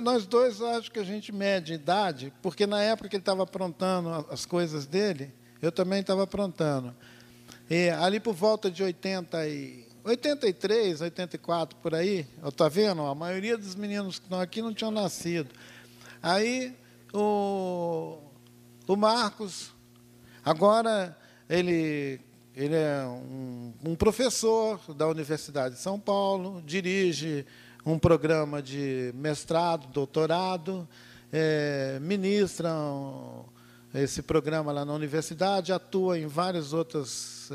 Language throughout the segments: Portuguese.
Nós dois, acho que a gente mede idade, porque na época que ele estava aprontando as coisas dele, eu também estava aprontando. E ali por volta de 83, 84, por aí, está vendo? A maioria dos meninos que estão aqui não tinham nascido. Aí, o Marcos, agora, ele é um professor da Universidade de São Paulo, dirige um programa de mestrado, doutorado, ministra esse programa lá na universidade, atua em várias outras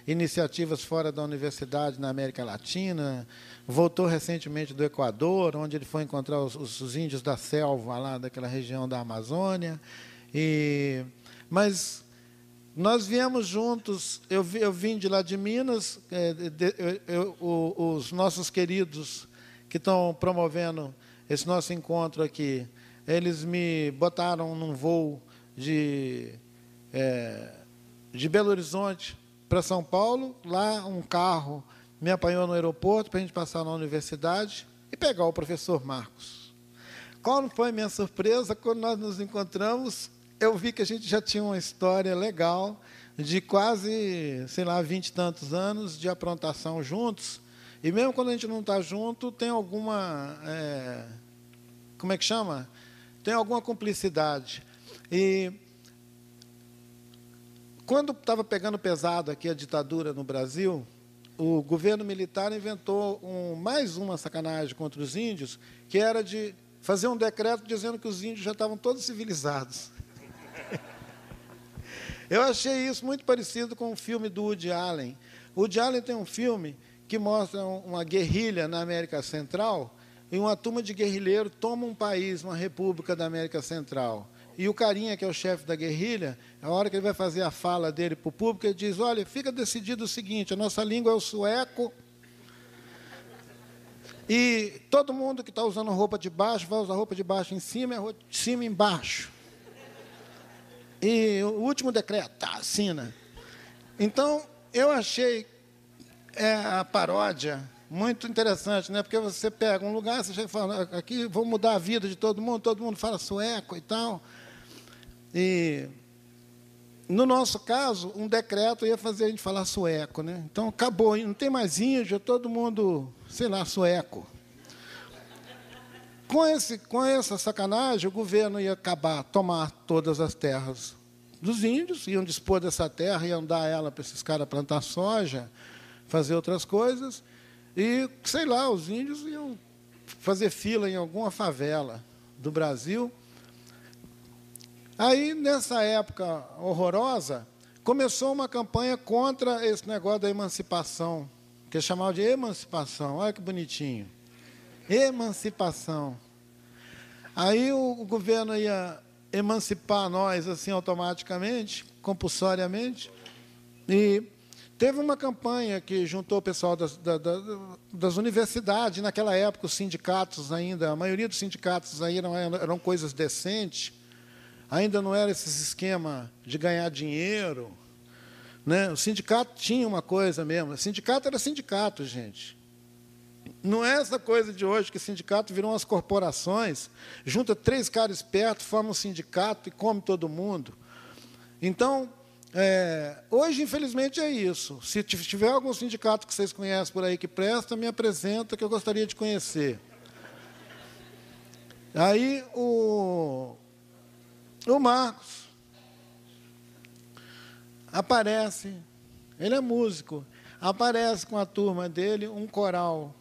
iniciativas fora da universidade na América Latina, voltou recentemente do Equador, onde ele foi encontrar os índios da selva, lá daquela região da Amazônia. Mas nós viemos juntos, eu vim de lá de Minas, os nossos queridos que estão promovendo esse nosso encontro aqui, eles me botaram num voo de Belo Horizonte para São Paulo. Lá um carro me apanhou no aeroporto para a gente passar na universidade e pegar o professor Marcos. Qual não foi a minha surpresa? Quando nós nos encontramos, eu vi que a gente já tinha uma história legal de quase, sei lá, 20 e tantos anos de aprontação juntos. E mesmo quando a gente não está junto, tem alguma... como é que chama? Tem alguma cumplicidade. E quando estava pegando pesado aqui a ditadura no Brasil, o governo militar inventou mais uma sacanagem contra os índios, que era de fazer um decreto dizendo que os índios já estavam todos civilizados. Eu achei isso muito parecido com o filme do Woody Allen. O Woody Allen tem um filme que mostra uma guerrilha na América Central, e uma turma de guerrilheiros toma um país, uma república da América Central. E o carinha, que é o chefe da guerrilha, a hora que ele vai fazer a fala dele para o público, ele diz: olha, fica decidido o seguinte, a nossa língua é o sueco, e todo mundo que está usando roupa de baixo vai usar roupa de baixo em cima e roupa de cima embaixo. E o último decreto, tá, assina. Então, eu achei a paródia muito interessante, né? Porque você pega um lugar, você chega e fala, aqui vou mudar a vida de todo mundo fala sueco e tal. E, no nosso caso, um decreto ia fazer a gente falar sueco, né? Então, acabou, não tem mais índio, todo mundo, sei lá, sueco. Com essa sacanagem, o governo ia tomar todas as terras dos índios, iam dispor dessa terra, iam dar ela para esses caras plantar soja, fazer outras coisas, e, sei lá, os índios iam fazer fila em alguma favela do Brasil. Aí, nessa época horrorosa, começou uma campanha contra esse negócio da emancipação, que é chamado de emancipação. Olha que bonitinho. Emancipação. Aí o governo ia emancipar nós assim automaticamente, compulsoriamente, e teve uma campanha que juntou o pessoal das universidades. Naquela época, os sindicatos ainda, a maioria dos sindicatos ainda eram coisas decentes, ainda não era esse esquema de ganhar dinheiro, né? O sindicato tinha uma coisa mesmo, o sindicato era sindicato, gente. Não é essa coisa de hoje que o sindicato virou umas corporações, junta 3 caras espertos, forma um sindicato e come todo mundo. Então, hoje, infelizmente, é isso. Se tiver algum sindicato que vocês conhecem por aí que presta, me apresenta, que eu gostaria de conhecer. Aí, o Marcos aparece, ele é músico, aparece com a turma dele, um coral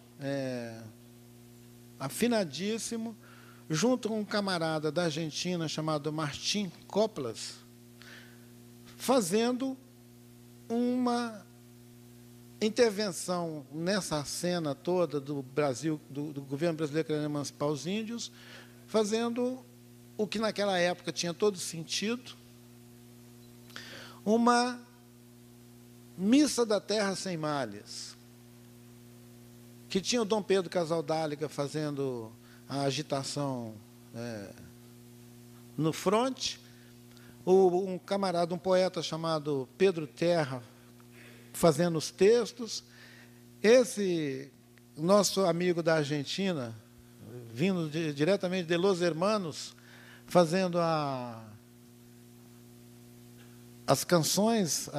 afinadíssimo, junto com um camarada da Argentina chamado Martín Coplas, fazendo uma intervenção nessa cena toda do Brasil, do governo brasileiro querendo emancipar os índios, fazendo o que naquela época tinha todo sentido, uma missa da terra sem males, que tinha o Dom Pedro Casaldáliga fazendo a agitação no fronte, um camarada, um poeta chamado Pedro Terra, fazendo os textos. Esse nosso amigo da Argentina, vindo diretamente de Los Hermanos, fazendo as canções,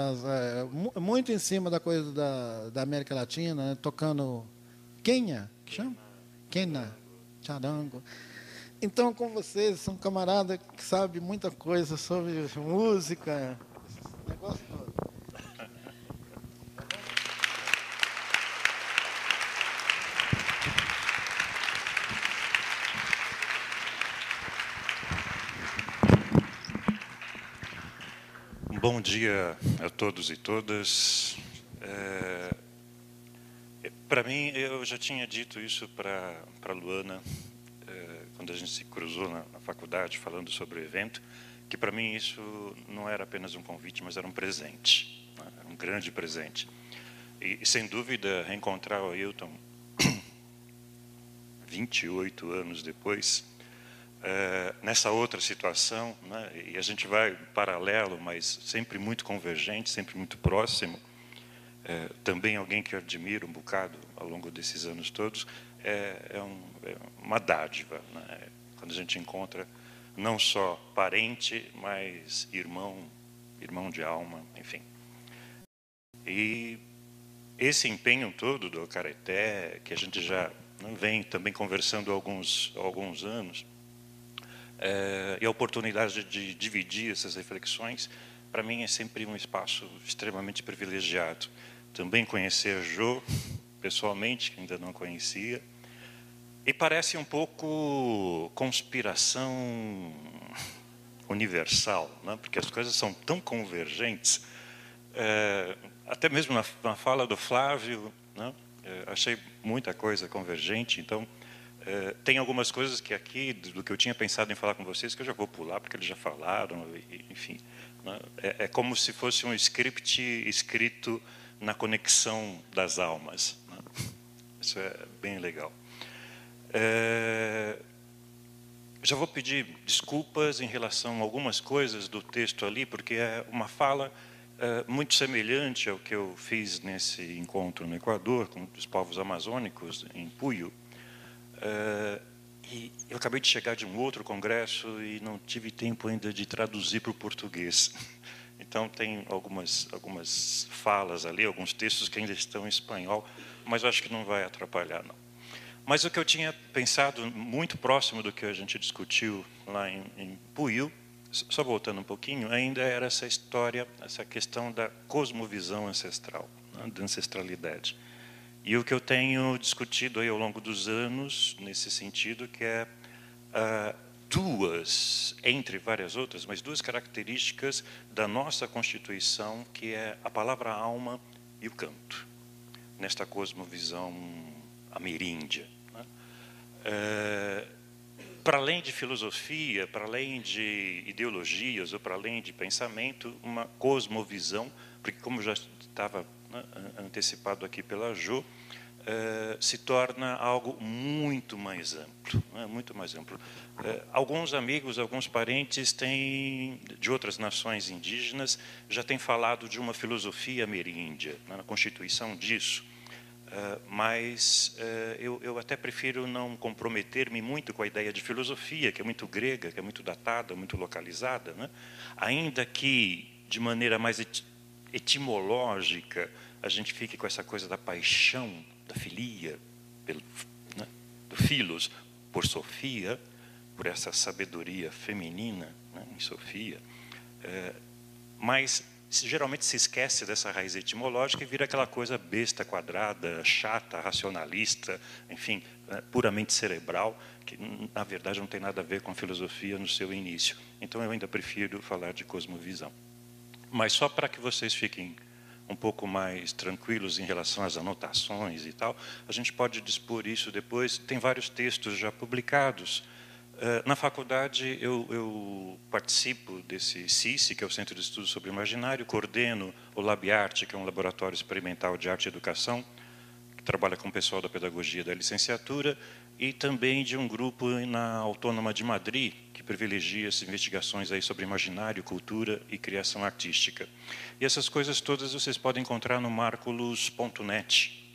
muito em cima da coisa da América Latina, né, tocando quenha, que chama? Quena, charango. Então, com vocês, são camaradas que sabem muita coisa sobre música, esse negócio todo. Bom dia a todos e todas. Para mim, eu já tinha dito isso para a Luana, quando a gente se cruzou na faculdade, falando sobre o evento, que para mim isso não era apenas um convite, mas era um presente, né? Era um grande presente. E, sem dúvida, reencontrar o Ailton 28 anos depois, nessa outra situação, né? E a gente vai paralelo, mas sempre muito convergente, sempre muito próximo, também alguém que eu admiro um bocado ao longo desses anos todos, é uma dádiva, né? Quando a gente encontra não só parente, mas irmão de alma, enfim. E esse empenho todo do Acareté, que a gente já vem também conversando há alguns anos, e a oportunidade de dividir essas reflexões, para mim é sempre um espaço extremamente privilegiado. Também conhecer a Jo pessoalmente, que ainda não conhecia, e parece um pouco conspiração universal, né? Porque as coisas são tão convergentes. Até mesmo na fala do Flávio, né? Achei muita coisa convergente, então tem algumas coisas que aqui, do que eu tinha pensado em falar com vocês, que eu já vou pular, porque eles já falaram, enfim. Né? É como se fosse um script escrito na conexão das almas. Né? Isso é bem legal. Já vou pedir desculpas em relação a algumas coisas do texto ali, porque é uma fala muito semelhante ao que eu fiz nesse encontro no Equador, com os povos amazônicos, em Puyo. E eu acabei de chegar de um outro congresso e não tive tempo ainda de traduzir para o português. Então, tem algumas falas ali, alguns textos que ainda estão em espanhol, mas eu acho que não vai atrapalhar, não. Mas o que eu tinha pensado, muito próximo do que a gente discutiu lá em Puyo, só voltando um pouquinho, ainda era essa história, essa questão da cosmovisão ancestral, né, da ancestralidade. E o que eu tenho discutido aí ao longo dos anos, nesse sentido, que é duas, entre várias outras, mas duas características da nossa Constituição, que é a palavra alma e o canto, nesta cosmovisão ameríndia. Né? Para além de filosofia, para além de ideologias ou para além de pensamento, uma cosmovisão, porque como já estava antecipado aqui pela Jo, se torna algo muito mais amplo, né? Muito mais amplo. Alguns amigos, alguns parentes de outras nações indígenas já têm falado de uma filosofia ameríndia, né? Na constituição disso. Mas eu até prefiro não comprometer-me muito com a ideia de filosofia, que é muito grega, que é muito datada, muito localizada, né? Ainda que, de maneira mais etimológica, a gente fique com essa coisa da paixão, da filia, né? Do filos, por Sofia, por essa sabedoria feminina, né? Em Sofia. Mas geralmente se esquece dessa raiz etimológica e vira aquela coisa besta, quadrada, chata, racionalista, enfim, puramente cerebral, que na verdade não tem nada a ver com a filosofia no seu início. Então eu ainda prefiro falar de cosmovisão. Mas só para que vocês fiquem um pouco mais tranquilos em relação às anotações e tal, a gente pode dispor isso depois. Tem vários textos já publicados. Na faculdade, eu participo desse CICE, que é o Centro de Estudos sobre o Imaginário, coordeno o LabArte, que é um laboratório experimental de arte e educação, que trabalha com o pessoal da pedagogia da licenciatura, e também de um grupo na Autônoma de Madrid, que privilegia as investigações aí sobre imaginário, cultura e criação artística. E essas coisas todas vocês podem encontrar no marculus.net,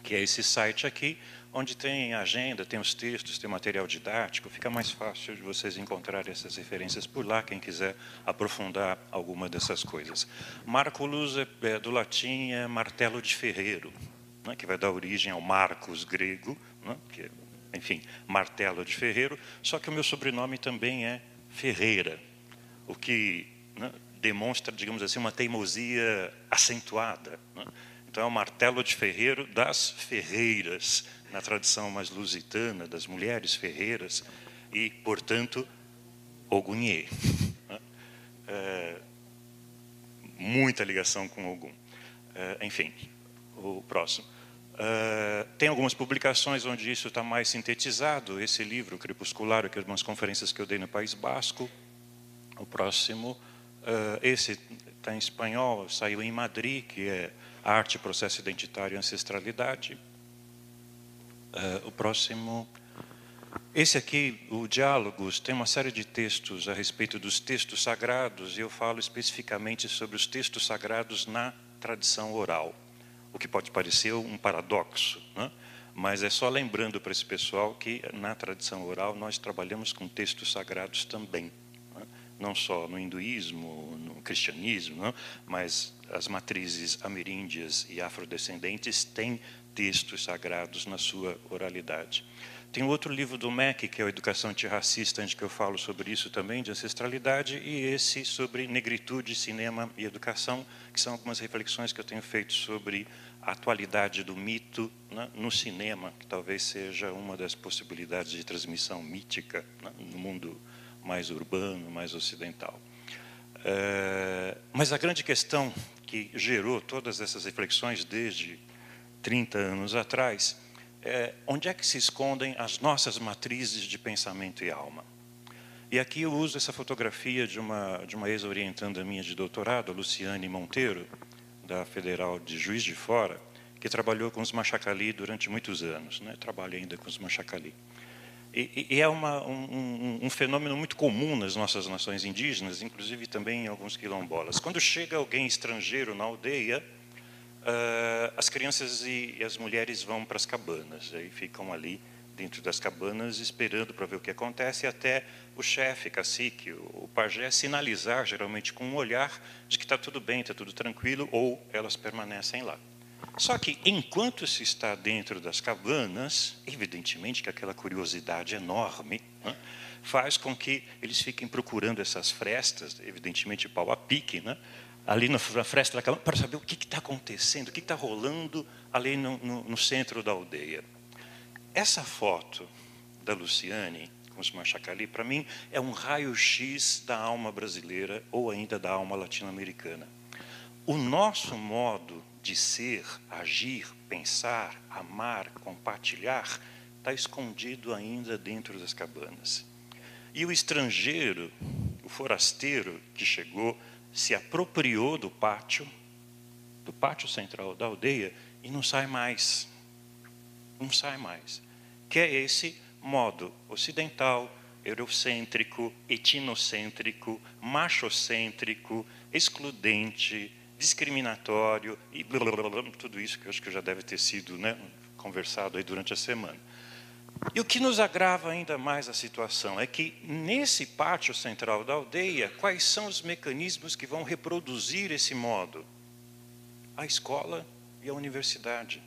que é esse site aqui, onde tem agenda, tem os textos, tem material didático, fica mais fácil de vocês encontrarem essas referências por lá, quem quiser aprofundar alguma dessas coisas. Marculus, do latim, é martelo de ferreiro, né, que vai dar origem ao Marcos grego, né, que é, enfim, martelo de ferreiro, só que o meu sobrenome também é Ferreira, o que, né, demonstra, digamos assim, uma teimosia acentuada, né? Então, é o martelo de ferreiro das ferreiras, na tradição mais lusitana, das mulheres ferreiras, e, portanto, Ogunier. Né? Muita ligação com Ogum. Enfim, o próximo. Tem algumas publicações onde isso está mais sintetizado. Esse livro, Crepuscular, que é umas conferências que eu dei no País Basco. O próximo, esse está em espanhol, saiu em Madrid, que é Arte, Processo Identitário e Ancestralidade. O próximo, esse aqui, o Diálogos, tem uma série de textos a respeito dos textos sagrados, e eu falo especificamente sobre os textos sagrados na tradição oral, o que pode parecer um paradoxo, né? Mas é só lembrando para esse pessoal que na tradição oral nós trabalhamos com textos sagrados também, né? Não só no hinduísmo, no cristianismo, né? Mas as matrizes ameríndias e afrodescendentes têm textos sagrados na sua oralidade. Tem outro livro do MEC, que é a Educação Antirracista, onde que eu falo sobre isso também, de ancestralidade, e esse sobre negritude, cinema e educação, que são algumas reflexões que eu tenho feito sobre a atualidade do mito, né, no cinema, que talvez seja uma das possibilidades de transmissão mítica, né, no mundo mais urbano, mais ocidental. Mas a grande questão que gerou todas essas reflexões desde 30 anos atrás é onde é que se escondem as nossas matrizes de pensamento e alma. E aqui eu uso essa fotografia de uma ex-orientanda minha de doutorado, a Luciane Monteiro, da Federal de Juiz de Fora, que trabalhou com os Machacali durante muitos anos, né? Trabalha ainda com os Machacali. E é um fenômeno muito comum nas nossas nações indígenas, inclusive também em alguns quilombolas. Quando chega alguém estrangeiro na aldeia, as crianças e as mulheres vão para as cabanas, aí ficam ali dentro das cabanas esperando para ver o que acontece, até o chefe, cacique, o pajé, sinalizar, geralmente com um olhar, de que está tudo bem, está tudo tranquilo, ou elas permanecem lá. Só que, enquanto se está dentro das cabanas, evidentemente que aquela curiosidade enorme, né, faz com que eles fiquem procurando essas frestas, evidentemente pau a pique, né, ali na fresta da cabana, para saber o que está acontecendo, o que está rolando ali no centro da aldeia. Essa foto da Luciane com os Machacali, para mim, é um raio-x da alma brasileira ou ainda da alma latino-americana. O nosso modo de ser, agir, pensar, amar, compartilhar, está escondido ainda dentro das cabanas. E o estrangeiro, o forasteiro que chegou, se apropriou do pátio central da aldeia, e não sai mais. Não sai mais. Que é esse modo ocidental, eurocêntrico, etnocêntrico, machocêntrico, excludente, discriminatório e blá, blá, blá, tudo isso que eu acho que já deve ter sido, né, conversado aí durante a semana. E o que nos agrava ainda mais a situação é que, nesse pátio central da aldeia, quais são os mecanismos que vão reproduzir esse modo? A escola e a universidade.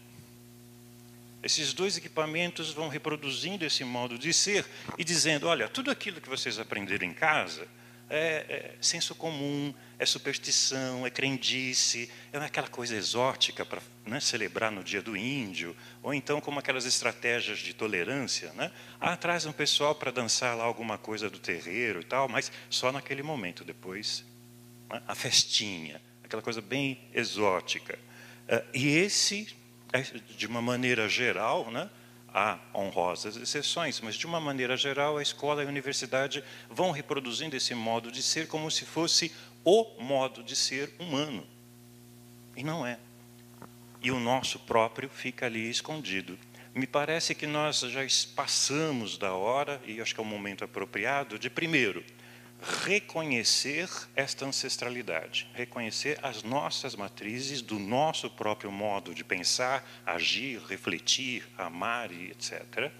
Esses dois equipamentos vão reproduzindo esse modo de ser e dizendo, olha, tudo aquilo que vocês aprenderam em casa é senso comum, é superstição, é crendice, é aquela coisa exótica para, né, celebrar no dia do índio, ou então como aquelas estratégias de tolerância, né? Traz um pessoal para dançar lá alguma coisa do terreiro e tal, mas só naquele momento, depois, né, a festinha, aquela coisa bem exótica. E esse, de uma maneira geral, né, há honrosas exceções, mas de uma maneira geral a escola e a universidade vão reproduzindo esse modo de ser como se fosse o modo de ser humano. E não é. E o nosso próprio fica ali escondido. Me parece que nós já passamos da hora, e acho que é o momento apropriado, de primeiro reconhecer esta ancestralidade, reconhecer as nossas matrizes do nosso próprio modo de pensar, agir, refletir, amar e etc.,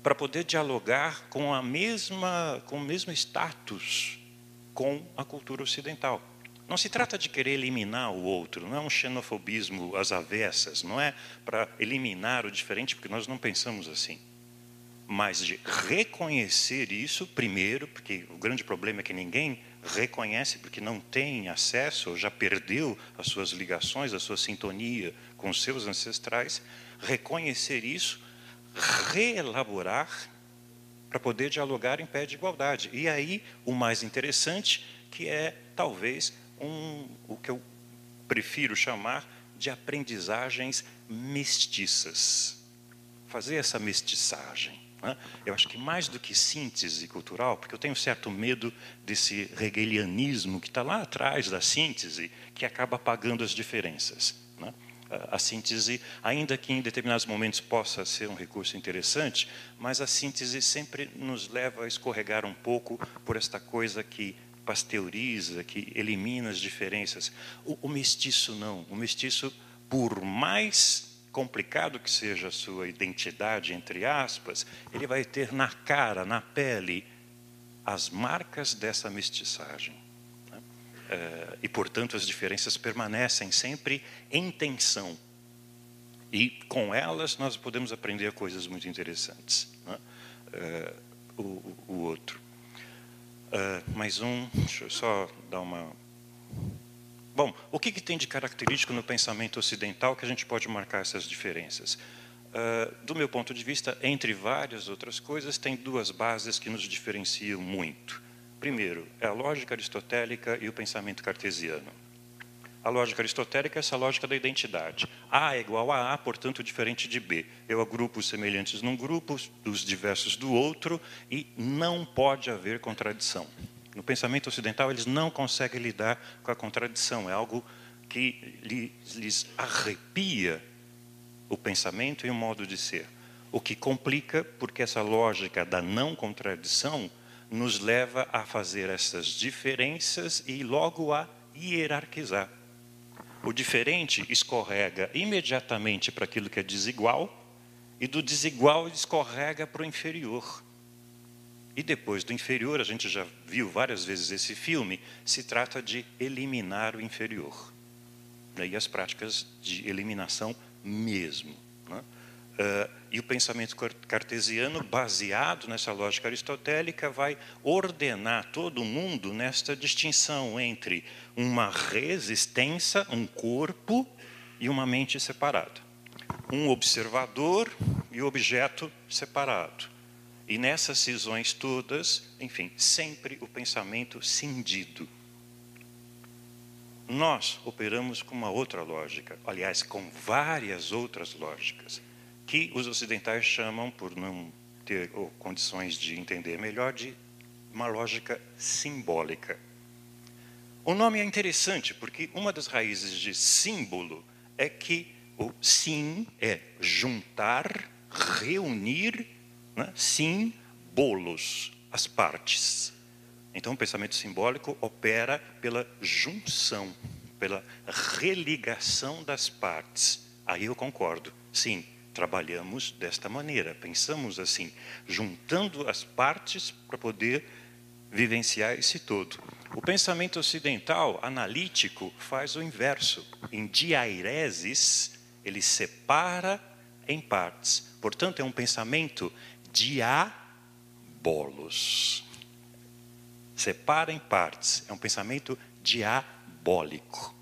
para poder dialogar com o mesmo status com a cultura ocidental. Não se trata de querer eliminar o outro, não é um xenofobismo às avessas, não é para eliminar o diferente, porque nós não pensamos assim. Mas de reconhecer isso, primeiro, porque o grande problema é que ninguém reconhece porque não tem acesso, ou já perdeu as suas ligações, a sua sintonia com os seus ancestrais, reconhecer isso, reelaborar para poder dialogar em pé de igualdade. E aí, o mais interessante, que é talvez o que eu prefiro chamar de aprendizagens mestiças. Fazer essa mestiçagem. Né? Eu acho que mais do que síntese cultural, porque eu tenho certo medo desse hegelianismo que está lá atrás da síntese, que acaba apagando as diferenças. Né? A síntese, ainda que em determinados momentos possa ser um recurso interessante, mas a síntese sempre nos leva a escorregar um pouco por esta coisa que pasteuriza, que elimina as diferenças. O mestiço não. O mestiço, por mais complicado que seja a sua identidade, entre aspas, ele vai ter na cara, na pele, as marcas dessa mestiçagem. E, portanto, as diferenças permanecem sempre em tensão. E, com elas, nós podemos aprender coisas muito interessantes. O outro. Mais um, deixa eu só dar uma... Bom, o que tem de característico no pensamento ocidental que a gente pode marcar essas diferenças? Do meu ponto de vista, entre várias outras coisas, tem duas bases que nos diferenciam muito. Primeiro, é a lógica aristotélica e o pensamento cartesiano. A lógica aristotélica é essa lógica da identidade. A é igual a A, portanto, diferente de B. Eu agrupo os semelhantes num grupo, os diversos do outro, e não pode haver contradição. No pensamento ocidental, eles não conseguem lidar com a contradição. É algo que lhes arrepia o pensamento e o modo de ser. O que complica, porque essa lógica da não contradição nos leva a fazer essas diferenças e logo a hierarquizar. O diferente escorrega imediatamente para aquilo que é desigual, e do desigual escorrega para o inferior. E depois do inferior, a gente já viu várias vezes esse filme, se trata de eliminar o inferior. E as práticas de eliminação mesmo. Né? E o pensamento cartesiano, baseado nessa lógica aristotélica, vai ordenar todo mundo nesta distinção entre uma res extensa, um corpo, e uma mente separada. Um observador e objeto separado. E nessas cisões todas, enfim, sempre o pensamento cindido. Nós operamos com uma outra lógica, aliás, com várias outras lógicas, que os ocidentais chamam, por não ter condições de entender melhor, de uma lógica simbólica. O nome é interessante, porque uma das raízes de símbolo é que o sim é juntar, reunir, né? Sim, bolos, as partes. Então, o pensamento simbólico opera pela junção, pela religação das partes. Aí eu concordo, sim. Trabalhamos desta maneira, pensamos assim, juntando as partes para poder vivenciar esse todo. O pensamento ocidental, analítico, faz o inverso. Em diaireses, ele separa em partes. Portanto, é um pensamento diabolos. Separa em partes. É um pensamento diabólico.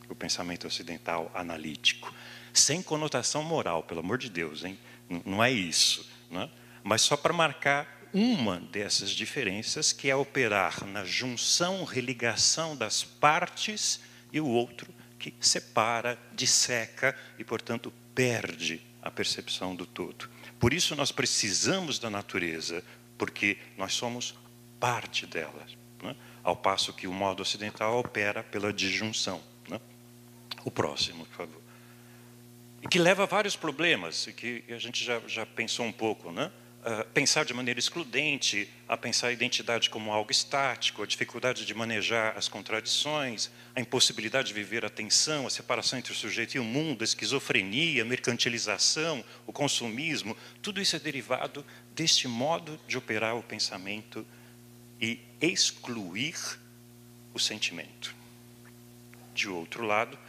O pensamento ocidental analítico. Sem conotação moral, pelo amor de Deus, hein? Não é isso. Né? Mas só para marcar uma dessas diferenças, que é operar na junção, religação das partes, e o outro que separa, disseca e, portanto, perde a percepção do todo. Por isso nós precisamos da natureza, porque nós somos parte dela. Né? Ao passo que o modo ocidental opera pela disjunção. Né? O próximo, por favor. E que leva a vários problemas, e que a gente já pensou um pouco, né? pensar de maneira excludente, a pensar a identidade como algo estático, a dificuldade de manejar as contradições, a impossibilidade de viver a tensão, a separação entre o sujeito e o mundo, a esquizofrenia, a mercantilização, o consumismo, tudo isso é derivado deste modo de operar o pensamento e excluir o sentimento. De outro lado,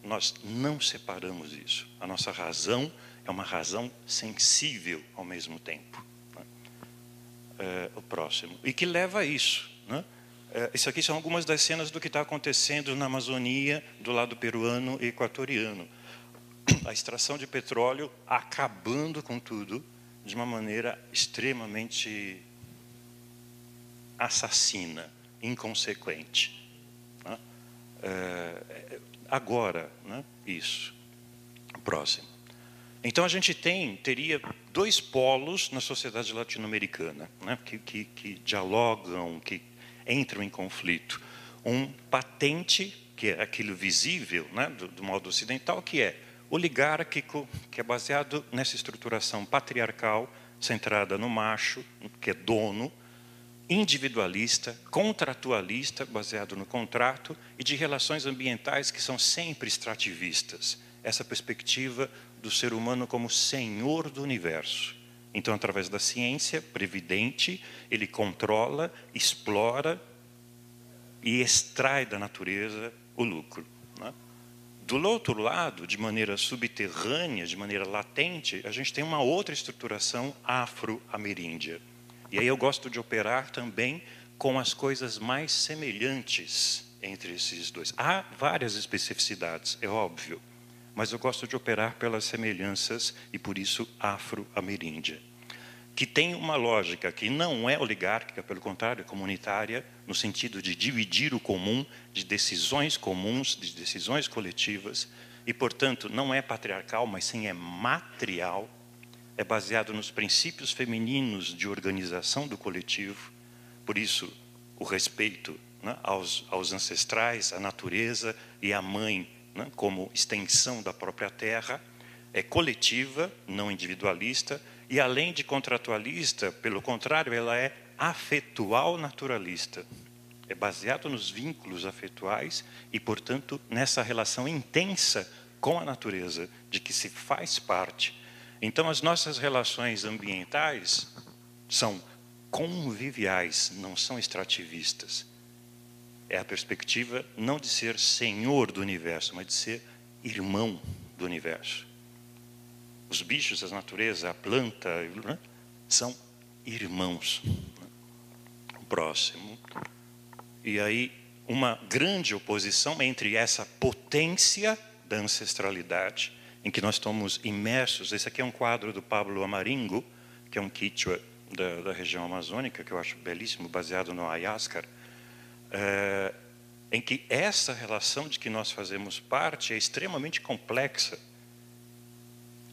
nós não separamos isso. A nossa razão é uma razão sensível ao mesmo tempo. O próximo. E que leva a isso. Isso aqui são algumas das cenas do que está acontecendo na Amazônia, do lado peruano e equatoriano. A extração de petróleo acabando com tudo de uma maneira extremamente assassina, inconsequente. Agora, isso. Próximo. Então, a gente teria dois polos na sociedade latino-americana, que dialogam, que entram em conflito. Um patente, que é aquilo visível, do modo ocidental, que é oligárquico, que é baseado nessa estruturação patriarcal, centrada no macho, que é dono, individualista, contratualista, baseado no contrato, e de relações ambientais que são sempre extrativistas. Essa perspectiva do ser humano como senhor do universo. Então, através da ciência previdente, ele controla, explora e extrai da natureza o lucro. Do outro lado, de maneira subterrânea, de maneira latente, a gente tem uma outra estruturação afro-ameríndia. E aí eu gosto de operar também com as coisas mais semelhantes entre esses dois. Há várias especificidades, é óbvio, mas eu gosto de operar pelas semelhanças e, por isso, afro-ameríndia, que tem uma lógica que não é oligárquica, pelo contrário, é comunitária, no sentido de dividir o comum, de decisões comuns, de decisões coletivas, e, portanto, não é patriarcal, mas sim é matrial, é baseado nos princípios femininos de organização do coletivo, por isso, o respeito aos ancestrais, à natureza e à mãe, como extensão da própria terra, é coletiva, não individualista, e além de contratualista, pelo contrário, ela é afetual naturalista. É baseado nos vínculos afetuais e, portanto, nessa relação intensa com a natureza, de que se faz parte. Então, as nossas relações ambientais são conviviais, não são extrativistas. É a perspectiva não de ser senhor do universo, mas de ser irmão do universo. Os bichos, a natureza, a planta, são irmãos. O próximo. E aí, uma grande oposição entre essa potência da ancestralidade, em que nós estamos imersos. Esse aqui é um quadro do Pablo Amaringo, que é um quichua da região amazônica, que eu acho belíssimo, baseado no Ayaskar, em que essa relação de que nós fazemos parte é extremamente complexa.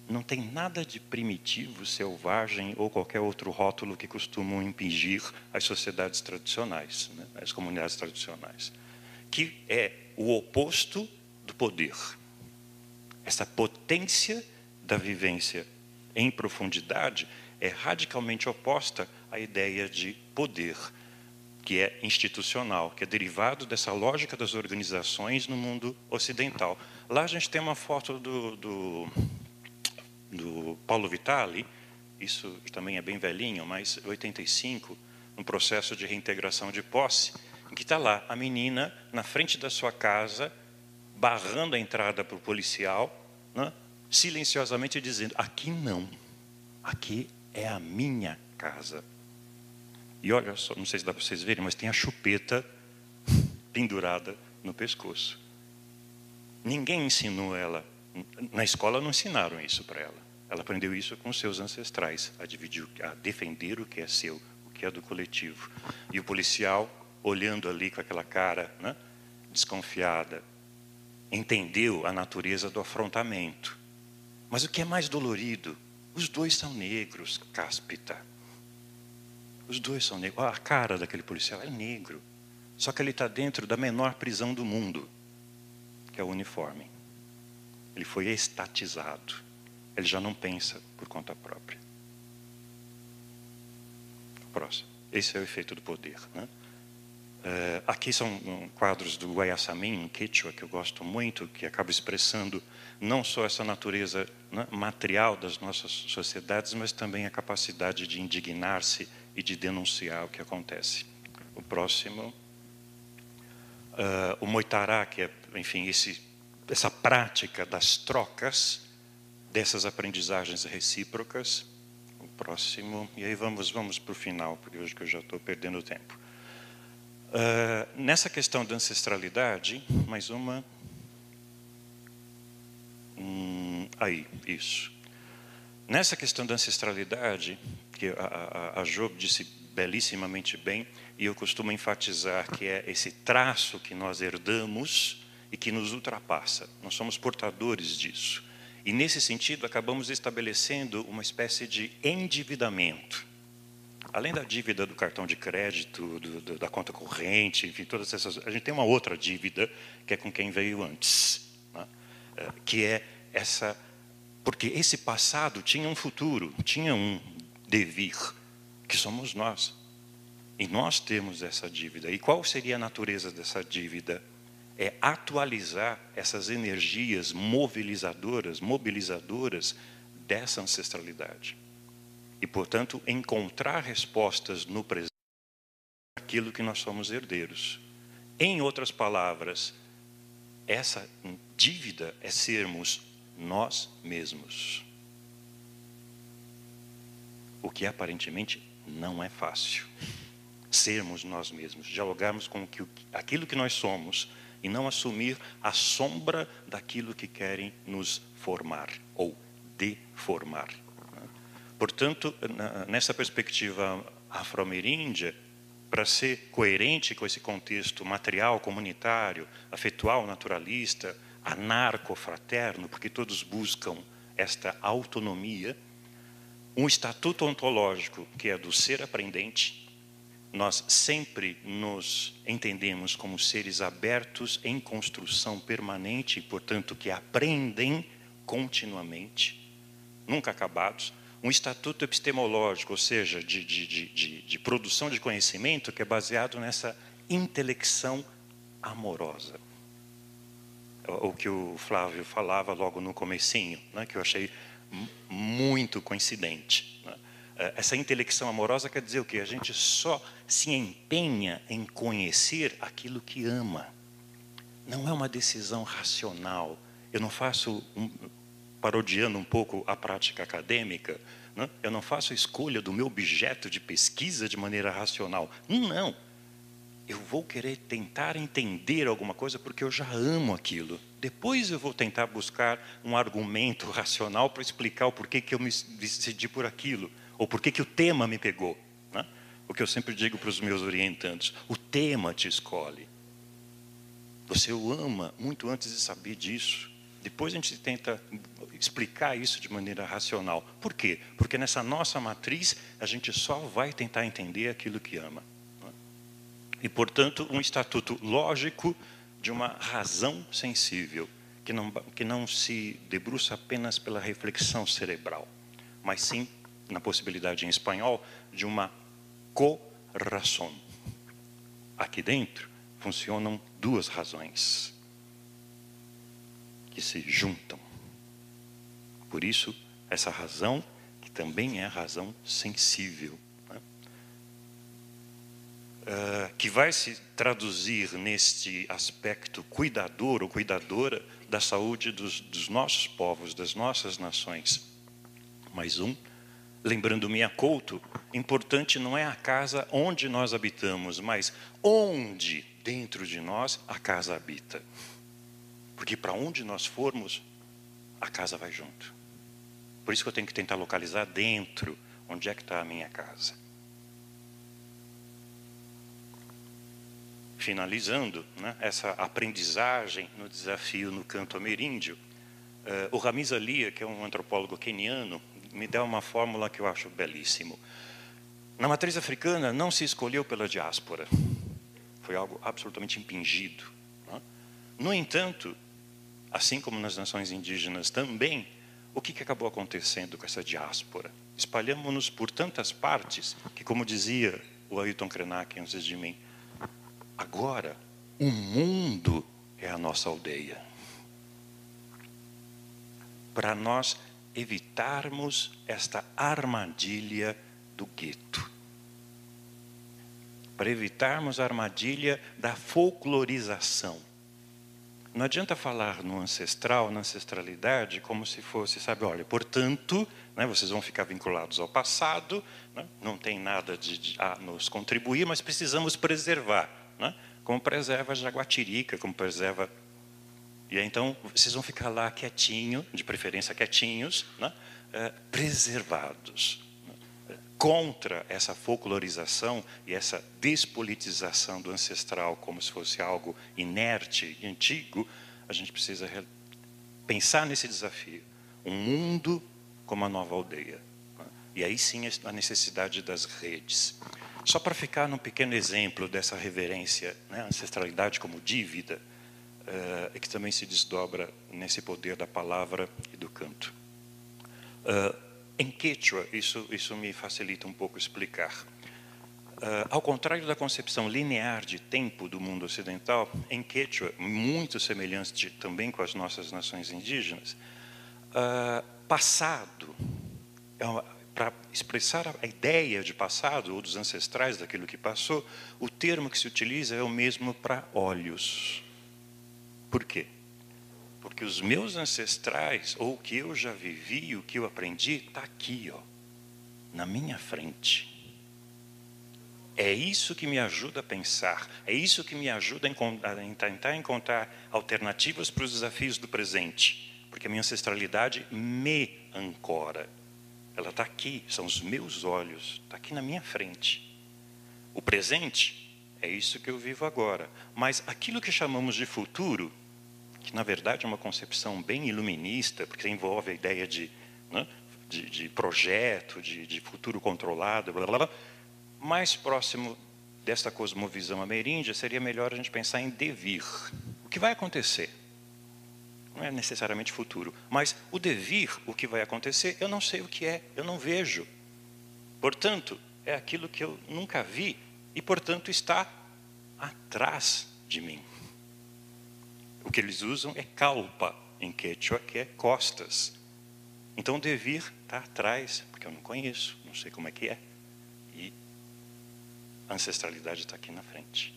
Não tem nada de primitivo, selvagem ou qualquer outro rótulo que costumam impingir as sociedades tradicionais, as comunidades tradicionais, que é o oposto do poder. Essa potência da vivência em profundidade é radicalmente oposta à ideia de poder, que é institucional, que é derivado dessa lógica das organizações no mundo ocidental. Lá a gente tem uma foto do Paulo Vitale, isso também é bem velhinho, mas 85, um processo de reintegração de posse, em que está lá a menina na frente da sua casa, barrando a entrada para o policial, silenciosamente dizendo: aqui não, aqui é a minha casa. E olha só, não sei se dá para vocês verem, mas tem a chupeta pendurada no pescoço. Ninguém ensinou ela, na escola não ensinaram isso para ela. Ela aprendeu isso com seus ancestrais, a dividir, a defender o que é seu, o que é do coletivo. E o policial, olhando ali com aquela cara desconfiada, entendeu a natureza do afrontamento. Mas o que é mais dolorido? Os dois são negros, cáspita. Os dois são negros. A cara daquele policial é negro. Só que ele está dentro da menor prisão do mundo, que é o uniforme. Ele foi estatizado. Ele já não pensa por conta própria. Próximo. Esse é o efeito do poder, né? Aqui são quadros do Guayasamín, em Quechua, que eu gosto muito, que acaba expressando não só essa natureza, né, material das nossas sociedades, mas também a capacidade de indignar-se e de denunciar o que acontece. O próximo, o Moitará, que é, enfim, essa prática das trocas, dessas aprendizagens recíprocas. O próximo, e aí vamos para o final, porque hoje que eu já estou perdendo tempo. Nessa questão da ancestralidade, mais uma. Aí, isso. Nessa questão da ancestralidade, que a Job disse belíssimamente bem, e eu costumo enfatizar que é esse traço que nós herdamos e que nos ultrapassa. Nós somos portadores disso. E, nesse sentido, acabamos estabelecendo uma espécie de endividamento. Além da dívida do cartão de crédito, da conta corrente, enfim, todas essas... A gente tem uma outra dívida, que é com quem veio antes, né? Que é essa... Porque esse passado tinha um futuro, tinha um devir, que somos nós. E nós temos essa dívida. E qual seria a natureza dessa dívida? É atualizar essas energias mobilizadoras dessa ancestralidade. E, portanto, encontrar respostas no presente aquilo que nós somos herdeiros. Em outras palavras, essa dívida é sermos nós mesmos. O que aparentemente não é fácil. Sermos nós mesmos, dialogarmos com aquilo que nós somos e não assumir a sombra daquilo que querem nos formar ou deformar. Portanto, nessa perspectiva afro-ameríndia, para ser coerente com esse contexto material, comunitário, afetual, naturalista, anarco-fraterno, porque todos buscam esta autonomia, um estatuto ontológico que é do ser aprendente, nós sempre nos entendemos como seres abertos em construção permanente, e, portanto, que aprendem continuamente, nunca acabados. Um estatuto epistemológico, ou seja, de produção de conhecimento, que é baseado nessa intelecção amorosa. O que o Flávio falava logo no comecinho, né, que eu achei muito coincidente. Né? Essa intelecção amorosa quer dizer o quê? A gente só se empenha em conhecer aquilo que ama. Não é uma decisão racional. Eu não faço... parodiando um pouco a prática acadêmica, né? Eu não faço a escolha do meu objeto de pesquisa de maneira racional. Não. Eu vou querer tentar entender alguma coisa porque eu já amo aquilo. Depois eu vou tentar buscar um argumento racional para explicar o porquê que eu me decidi por aquilo, ou porquê que o tema me pegou, né? O que eu sempre digo para os meus orientandos: o tema te escolhe. Você o ama muito antes de saber disso. Depois a gente tenta explicar isso de maneira racional. Por quê? Porque nessa nossa matriz a gente só vai tentar entender aquilo que ama. E, portanto, um estatuto lógico de uma razão sensível, que não se debruça apenas pela reflexão cerebral, mas sim, na possibilidade em espanhol, de uma co-razón. Aqui dentro funcionam duas razões que se juntam. Por isso, essa razão, que também é a razão sensível, né? Que vai se traduzir neste aspecto cuidador ou cuidadora da saúde dos nossos povos, das nossas nações. Mais um, lembrando Mia Couto, importante não é a casa onde nós habitamos, mas onde dentro de nós a casa habita. Porque para onde nós formos, a casa vai junto. Por isso que eu tenho que tentar localizar dentro onde é que está a minha casa. Finalizando, né, essa aprendizagem no desafio no canto ameríndio, o Ramiz Alia, que é um antropólogo queniano, me dá uma fórmula que eu acho belíssimo. Na matriz africana não se escolheu pela diáspora. Foi algo absolutamente impingido, né? No entanto, assim como nas nações indígenas também, o que acabou acontecendo com essa diáspora? Espalhamos-nos por tantas partes que, como dizia o Ailton Krenak antes de mim, agora o mundo é a nossa aldeia. Para nós evitarmos esta armadilha do gueto. Para evitarmos a armadilha da folclorização. Não adianta falar no ancestral, na ancestralidade, como se fosse, sabe, olha, portanto, né, vocês vão ficar vinculados ao passado, né, não tem nada a nos contribuir, mas precisamos preservar, né, como preserva a jaguatirica, como preserva... E aí, então, vocês vão ficar lá quietinho, de preferência quietinhos, né, preservados. Contra essa folclorização e essa despolitização do ancestral como se fosse algo inerte e antigo, a gente precisa pensar nesse desafio. Um mundo como a nova aldeia. E aí sim a necessidade das redes. Só para ficar num pequeno exemplo dessa reverência, né, ancestralidade como dívida, que também se desdobra nesse poder da palavra e do canto. Em Quechua, isso me facilita um pouco explicar. Ao contrário da concepção linear de tempo do mundo ocidental, em Quechua, muito semelhante também com as nossas nações indígenas, passado, para expressar a ideia de passado ou dos ancestrais daquilo que passou, o termo que se utiliza é o mesmo para olhos. Por quê? Porque os meus ancestrais, ou o que eu já vivi, o que eu aprendi, está aqui, ó, na minha frente. É isso que me ajuda a pensar, é isso que me ajuda a tentar encontrar alternativas para os desafios do presente. Porque a minha ancestralidade me ancora. Ela está aqui, são os meus olhos, está aqui na minha frente. O presente é isso que eu vivo agora. Mas aquilo que chamamos de futuro, que na verdade é uma concepção bem iluminista, porque envolve a ideia de, né, de projeto, de futuro controlado, blá, blá, blá. Mais próximo desta cosmovisão ameríndia, seria melhor a gente pensar em devir. O que vai acontecer? Não é necessariamente futuro, mas o devir, o que vai acontecer, eu não sei o que é, eu não vejo. Portanto, é aquilo que eu nunca vi e, portanto, está atrás de mim. O que eles usam é calpa, em Quechua, que é costas. Então, o devir está atrás, porque eu não conheço, não sei como é que é. E a ancestralidade está aqui na frente.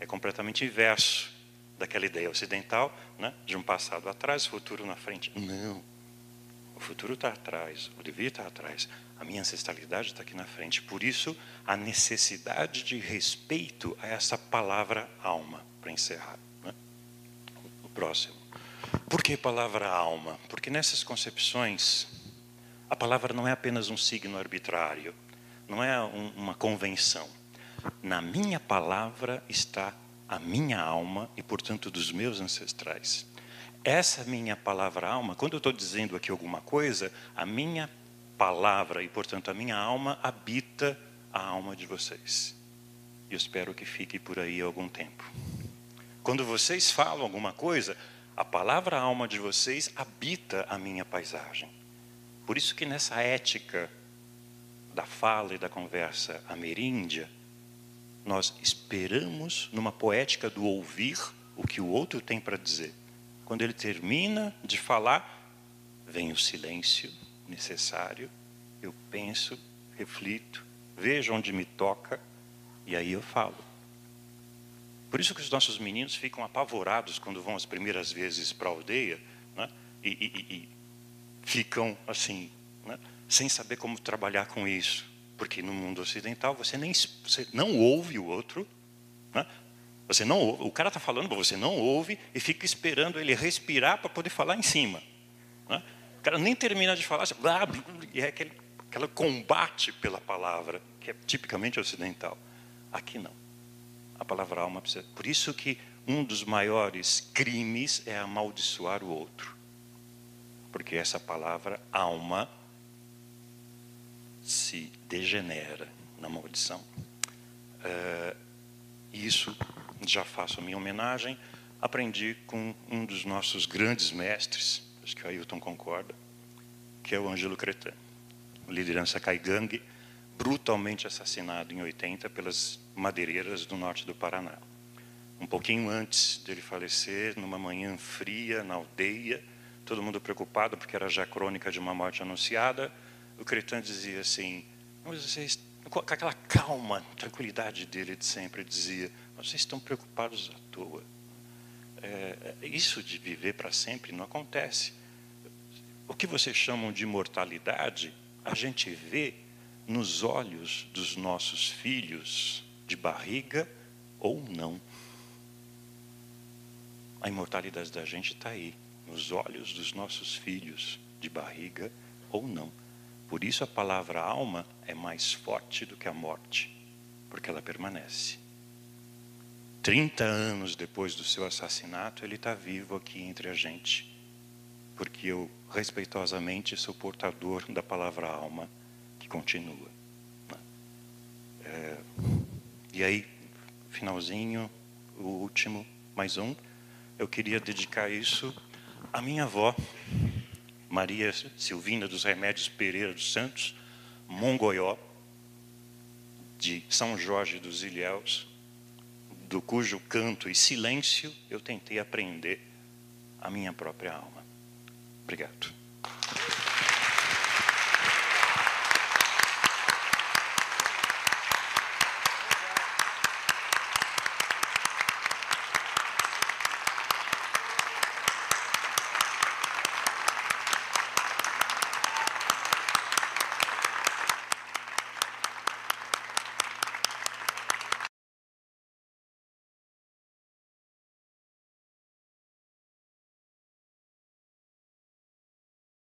É completamente inverso daquela ideia ocidental, né, de um passado atrás, futuro na frente. Não. O futuro está atrás, o devir está atrás. A minha ancestralidade está aqui na frente. Por isso, a necessidade de respeito a essa palavra alma, para encerrar. Próximo. Por que palavra alma? Porque nessas concepções, a palavra não é apenas um signo arbitrário, não é uma convenção. Na minha palavra está a minha alma e, portanto, dos meus ancestrais. Essa minha palavra alma, quando eu estou dizendo aqui alguma coisa, a minha palavra e, portanto, a minha alma habita a alma de vocês. E eu espero que fique por aí algum tempo. Quando vocês falam alguma coisa, a palavra alma de vocês habita a minha paisagem. Por isso que nessa ética da fala e da conversa ameríndia, nós esperamos numa poética do ouvir o que o outro tem para dizer. Quando ele termina de falar, vem o silêncio necessário, eu penso, reflito, vejo onde me toca e aí eu falo. Por isso que os nossos meninos ficam apavorados quando vão as primeiras vezes para a aldeia, né? E ficam assim, né? Sem saber como trabalhar com isso. Porque no mundo ocidental você não ouve o outro, né? Você não ouve, o cara está falando, mas você não ouve e fica esperando ele respirar para poder falar em cima. Né? O cara nem termina de falar, e é aquele combate pela palavra, que é tipicamente ocidental. Aqui não. A palavra alma precisa... Por isso que um dos maiores crimes é amaldiçoar o outro. Porque essa palavra alma se degenera na maldição. Isso, já faço a minha homenagem, aprendi com um dos nossos grandes mestres, acho que o Ailton concorda, que é o Ângelo Cretan, liderança Caigangue, brutalmente assassinado em 80 pelas madeireiras do norte do Paraná. Um pouquinho antes dele falecer, numa manhã fria, na aldeia, todo mundo preocupado porque era já crônica de uma morte anunciada, o Cretan dizia assim, mas vocês, com aquela calma, tranquilidade dele de sempre, dizia, vocês estão preocupados à toa. Isso de viver para sempre não acontece. O que vocês chamam de imortalidade, a gente vê nos olhos dos nossos filhos, de barriga ou não. A imortalidade da gente está aí, nos olhos dos nossos filhos, de barriga ou não. Por isso a palavra alma é mais forte do que a morte, porque ela permanece. 30 anos depois do seu assassinato, ele está vivo aqui entre a gente, porque eu, respeitosamente, sou portador da palavra alma, que continua. E aí, finalzinho, o último, mais um, eu queria dedicar isso à minha avó, Maria Silvina dos Remédios Pereira dos Santos, Mongoió, de São Jorge dos Ilhéus, do cujo canto e silêncio eu tentei aprender a minha própria alma. Obrigado.